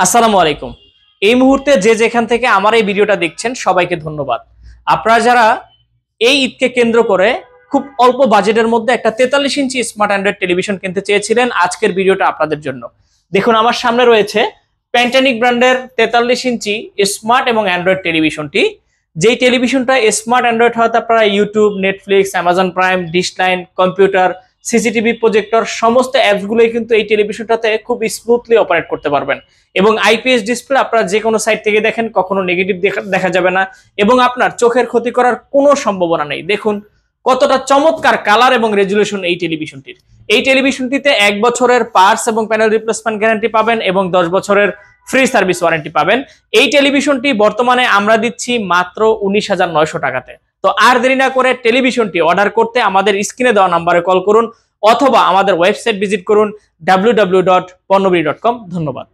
আসসালামু আলাইকুম। এই মুহূর্তে যে যেখান থেকে আমার এই ভিডিওটা দেখছেন সবাইকে ধন্যবাদ। আপনারা যারা এই ঈদকে কেন্দ্র করে খুব অল্প বাজেটের মধ্যে একটা 43 ইঞ্চি স্মার্ট অ্যান্ড্রয়েড টেলিভিশন কিনতে চেয়েছিলেন, আজকের ভিডিওটা আপনাদের জন্য। দেখুন আমার সামনে রয়েছে প্যান্টানিক ব্র্যান্ডের 43 ইঞ্চি স্মার্ট এবং অ্যান্ড্রয়েড টেলিভিশনটি। যেই টেলিভিশনটা স্মার্ট অ্যান্ড্রয়েড হয়তো আপনারা YouTube, Netflix, Amazon prime, dish line, computer, CCTV, projector সমস্ত অ্যাপসগুলোই কিন্তু এই টেলিভিশনটাতে খুব স্মুথলি অপারেট করতে পারবেন। এবং আইপিএস ডিসপ্লে, আপনারা যে কোনো সাইড থেকে দেখেন কখনো নেগেটিভ দেখা যাবে না এবং আপনার চোখের ক্ষতি করার কোনো সম্ভাবনা নেই। দেখুন কতটা চমৎকার কালার এবং রেজুলেশন এই টেলিভিশনটির। এই টেলিভিশনটিতে 1 বছরের পার্টস এবং প্যানেল রিপ্লেসমেন্ট গ্যারান্টি পাবেন এবং 10 বছরের ফ্রি সার্ভিস ওয়ারেন্টি পাবেন। এই টেলিভিশনটি বর্তমানে আমরা দিচ্ছি মাত্র 19,900 টাকাতে। তো আর দেরি না করে টেলিভিশনটি অর্ডার করতে আমাদের স্ক্রিনে দেওয়া নাম্বারে কল করুন অথবা আমাদের ওয়েবসাইট ভিজিট করুন www.ponnobiri.com। ধন্যবাদ।